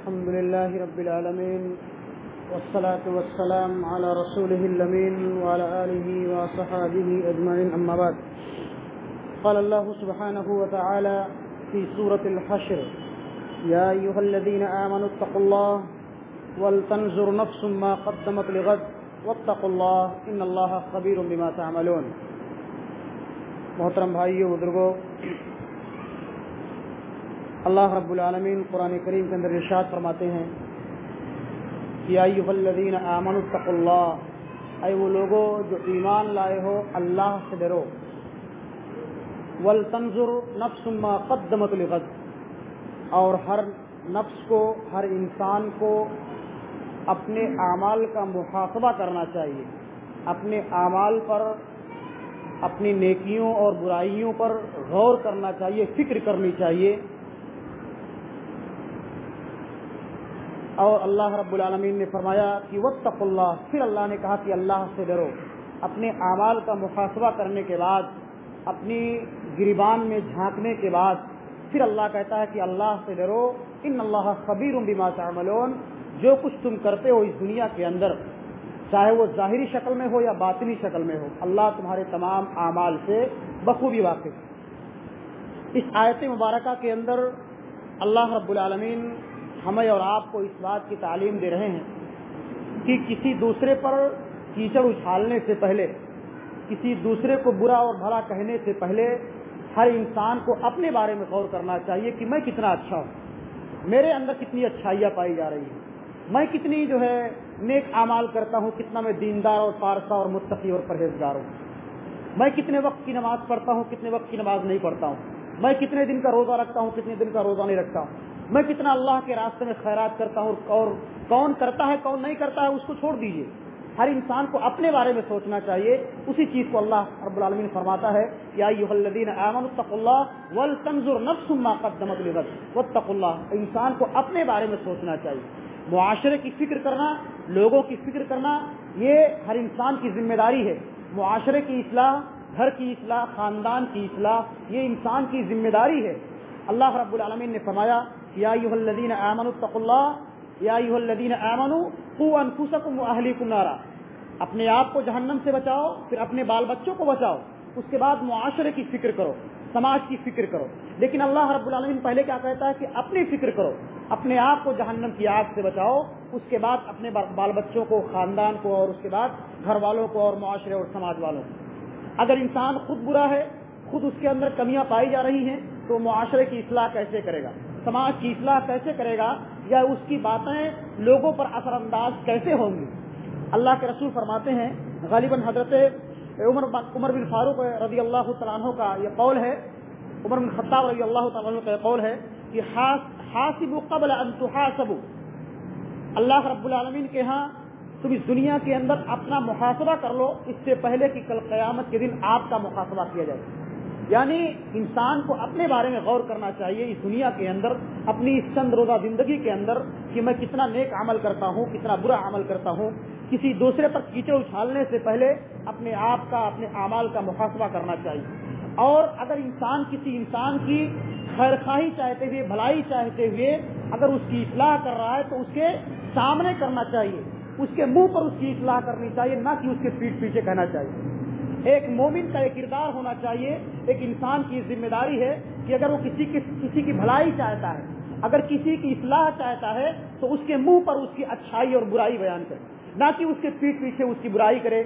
الحمد لله رب العالمين والصلاة والسلام على رسوله الأمين وعلى آله وصحبه أجمعين أما بعد قال الله سبحانه وتعالى في سورة الحشر يا أيها الذين آمنوا اتقوا الله ولتنظر نفس ما قدمت لغد واتقوا الله إن الله خبير بما تعملون. محترم بھائیو بزرگوں، اللہ رب العالمین قرآن کریم کے اندر ارشاد فرماتے ہیں یا ایھا الذین آمنوا اتقوا اللہ، اے وہ لوگوں جو ایمان لائے ہو اللہ سے ڈرو. ولتنظر نفس ما قدمت لغد، اور ہر نفس کو، ہر انسان کو اپنے اعمال کا محاسبہ کرنا چاہیے، اپنے اعمال پر، اپنی نیکیوں اور برائیوں پر غور کرنا چاہیے، فکر کرنی چاہیے. اور اللہ رب العالمین نے فرمایا کہ واتقوا اللہ، پھر اللہ نے کہا کہ اللہ سے ڈرو. اپنے اعمال کا محاسبہ کرنے کے بعد، اپنی گریبان میں جھانکنے کے بعد پھر اللہ کہتا ہے کہ اللہ سے ڈرو. ان اللہ خبیر بما تعملون، جو کچھ تم کرتے ہو اس دنیا کے اندر، چاہے وہ ظاہری شکل میں ہو یا باطنی شکل میں ہو، اللہ تمہارے تمام اعمال سے بخوبی واقف. اس آیت مبارکہ کے اندر اللہ رب العالمین ہمیں اور آپ کو اس بات کی تعلیم دے رہے ہیں کہ کسی دوسرے پر کیچڑ اچھالنے سے پہلے، کسی دوسرے کو برا اور بھلا کہنے سے پہلے ہر انسان کو اپنے بارے میں غور کرنا چاہیے کہ میں کتنا اچھا ہوں، میرے اندر کتنی اچھائیاں پائی جا رہی ہیں، میں کتنی نیک اعمال کرتا ہوں، کتنا میں دیندار اور پارسا اور متقی اور پرہیزگار ہوں، میں کتنے وقت کی نماز پڑھتا ہوں، کتنے وقت کی نماز نہیں پڑھتا ہوں، میں کتنے دن کا روزہ رکھتا ہوں، کتنے دن کا روزہ نہیں رکھتا ہوں، میں کتنا اللہ کے راستے میں خیرات کرتا ہوں، اور کون کرتا ہے کون نہیں کرتا ہے اس کو چھوڑ دیجیے. ہر انسان کو اپنے بارے میں سوچنا چاہیے. اسی چیز کو اللہ رب العالمین فرماتا ہے یا ایھا الذین آمنوا اتقوا اللہ ولتنظر نفس ما قدمت لغد واتقوا اللہ. انسان کو اپنے بارے میں سوچنا چاہیے. معاشرے کی فکر کرنا، لوگوں کی فکر کرنا، یہ ہر انسان کی ذمہ داری ہے. معاشرے کی اصلاح، گھر کی اصلاح، خاندان کی اصلاح، یہ انسان کی ذمہ داری ہے. اللہ رب العالمین نے فرمایا یا ایھا الذین آمنوا اتقوا اللہ یا ایھا الذین آمنوا قوا انفسکم واہلیکم نارا. اپنے آپ کو جہنم سے بچاؤ، پھر اپنے بال بچوں کو بچاؤ، اس کے بعد معاشرے کی فکر کرو، سماج کی فکر کرو. لیکن اللہ رب العالمین پہلے کیا کہتا ہے کہ اپنی فکر کرو، اپنے آپ کو جہنم کی آگ سے بچاؤ، اس کے بعد اپنے بال بچوں کو، خاندان کو، اور اس کے بعد گھر والوں کو اور معاشرے اور سماج والوں کو. اگر انسان خود برا ہے، خود اس کے اندر کمیاں پائی جا رہی ہیں، تو معاشرے کی اصلاح کیسے کرے گا، سماج کی اصلاح کیسے کرے گا، یا اس کی باتیں لوگوں پر اثر انداز کیسے ہوں گی. اللہ کے رسول فرماتے ہیں، غالباً حضرت عمر بن فاروق رضی اللہ تعالیٰ عنہ کا یہ قول ہے، عمر بن خطاب رضی اللہ تعالیٰ عنہ کا یہ قول ہے کہ حاسبوا قبل ان تحاسبوا. اللہ رب العالمین کے ہاں تم اس دنیا کے اندر اپنا محاسبہ کر لو اس سے پہلے کہ کل قیامت کے دن آپ کا محاسبہ کیا جائے. یعنی انسان کو اپنے بارے میں غور کرنا چاہیے اس دنیا کے اندر، اپنی اس چند روزہ زندگی کے اندر، کہ میں کتنا نیک عمل کرتا ہوں، کتنا برا عمل کرتا ہوں. کسی دوسرے پر کیچڑ اچھالنے سے پہلے اپنے آپ کا، اپنے اعمال کا محاسبہ کرنا چاہیے. اور اگر انسان کسی انسان کی خیر خواہی چاہتے ہوئے، بھلائی چاہتے ہوئے اگر اس کی اصلاح کر رہا ہے تو اس کے سامنے کرنا چاہیے، اس کے منہ پر اس کی اصلاح کرنی چاہیے، نہ کہ اس کے پیٹھ پیچھے کہنا چاہیے. ایک مومن کا ایک کردار ہونا چاہیے، ایک انسان کی ذمہ داری ہے کہ اگر وہ کسی کی بھلائی چاہتا ہے، اگر کسی کی اصلاح چاہتا ہے تو اس کے منہ پر اس کی اچھائی اور برائی بیان کرے، نہ کہ اس کے پیٹھ پیچھے اس کی برائی کرے.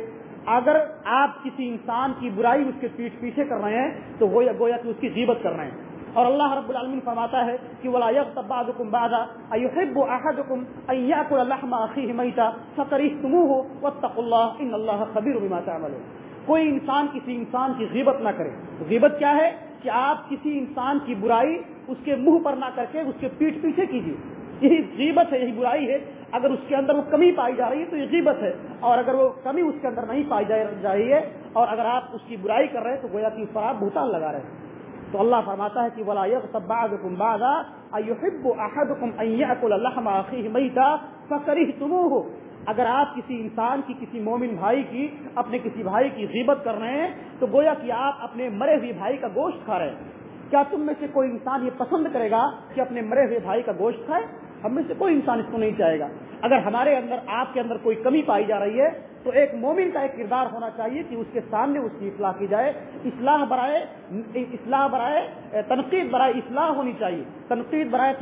اگر آپ کسی انسان کی برائی اس کے پیٹھ پیچھے کر رہے ہیں تو گویا کہ اس کی غیبت کر رہے ہیں. اور اللہ رب العالمین فرماتا ہے کہ وَلَا يَغْتَبْ بَعْضُكُمْ بَعْضًا أَيُحِبُّ أَحَدُكُمْ أَن يَأْكُلَ لَحْمَ أَخِيهِ مَيْتًا فَكَرِهْتُمُوهُ وَاتَّقُوا اللَّهَ إِنَّ اللَّهَ خَبِيرٌ بِمَا تَعْمَلُونَ. کوئی انسان کسی انسان کی غیبت نہ کرے. غیبت کیا ہے کہ آپ کسی انسان کی برائی اس کے منہ پر نہ کر کے اس کے پیٹھ پیچھے کیجیے. یہی غیبت ہے، یہی برائی ہے. اگر اس کے اندر وہ کمی پائی جا رہی ہے تو یہ غیبت ہے، اور اگر وہ کمی اس کے اندر نہیں پائی جا رہی ہے اور اگر آپ اس کی برائی کر رہے ہیں تو گویا کہ اس پر آپ بہتان لگا رہے ہیں. تو اللہ فرماتا ہے کہ وَلَا يَغْتَبْ بَعْضُكُمْ بَعْضًا أَيُحِبُّ أَحَدُكُمْ أَن يَأْكُلَ لَحْمَ أَخِيهِ مَيْتًا فَكَرِهْتُمُوهُ. اگر آپ کسی انسان کی، کسی مومن بھائی کی، اپنے کسی بھائی کی غیبت کر رہے ہیں تو گویا کہ آپ اپنے مرے ہوئے بھائی کا گوشت کھا رہے ہیں. کیا تم میں سے کوئی انسان یہ پسند کرے گا کہ اپنے مرے ہوئے بھائی کا گوشت کھائے؟ ہم میں سے کوئی انسان اس کو نہیں چاہے گا. اگر ہمارے اندر آپ کے اندر کوئی کمی پائی جا رہی ہے تو ایک مومن کا ایک کردار ہونا چاہیے کہ اس کے سامنے اس کی اصلاح کی جائے. اصلاح برائے تنقید برائے اصلاح ہونی چاہیے. تنقید برائے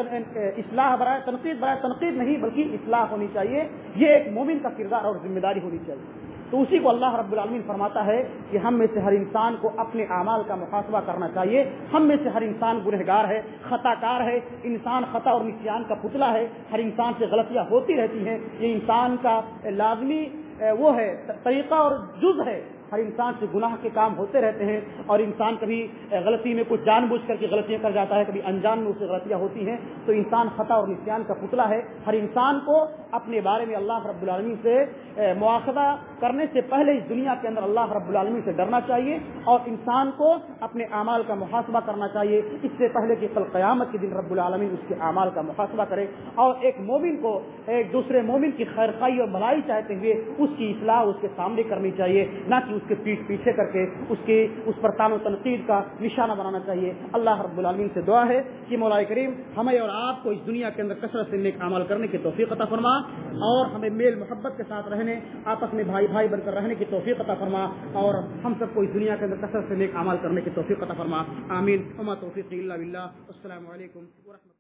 تنقید نہیں بلکہ اصلاح ہونی چاہیے. یہ ایک مومن کا کردار اور ذمہ داری ہونی چاہیے. تو اسی کو اللہ رب العالمین فرماتا ہے کہ ہم میں سے ہر انسان کو اپنے اعمال کا محاسبہ کرنا چاہیے. ہم میں سے ہر انسان گنہگار ہے, خطا کار ہے. انسان خطا اور نسیان کا پتلا ہے. ہر انسان سے غلطیاں ہوتی رہتی ہیں. یہ انسان کا لازمی وہ ہے, طریقہ اور جز ہے. ہر انسان سے گناہ کے کام ہوتے رہتے ہیں اور انسان کبھی غلطی میں کچھ جان بوجھ کر کے غلطیاں کر جاتا ہے, کبھی انجان میں اسے غلطیاں ہوتی ہیں. تو انسان خطا اور نسیان کا پتلا ہے. ہر انسان کو اپنے بارے میں اللہ رب العالمین سے مواخذہ کرنے سے پہلے اس دنیا کے اندر اللہ رب العالمین سے ڈرنا چاہیے اور انسان کو اپنے اعمال کا محاسبہ کرنا چاہیے اس سے پہلے کہ کل قیامت کے دن رب العالمین اس کے اعمال کا محاسبہ کرے. اور ایک مومن کو ایک دوسرے مومن کی خیرخواہی اور بھلائی چاہتے ہوئے اس کی اصلاح اس کے سامنے کرنی چاہیے, نہ کہ اس کے پیٹھ پیچھے کر کے اس پر تان و تنقید کا نشانہ بنانا چاہیے. اللہ رب العالمین سے دعا ہے کہ مولا کریم ہمیں اور آپ کو اس دنیا کے اندر کثرت سے نیک اعمال کرنے کی توفیق عطا فرما اور ہمیں میل محبت کے ساتھ رہنے, آپس میں بھائی بھائی بن کر رہنے کی توفیق عطا فرما اور ہم سب کو اس دنیا کے اندر کثرت سے نیک اعمال کرنے کی توفیق عطا فرما. آمین. وما توفیقی الا باللہ. السلام علیکم ورحمۃ اللہ.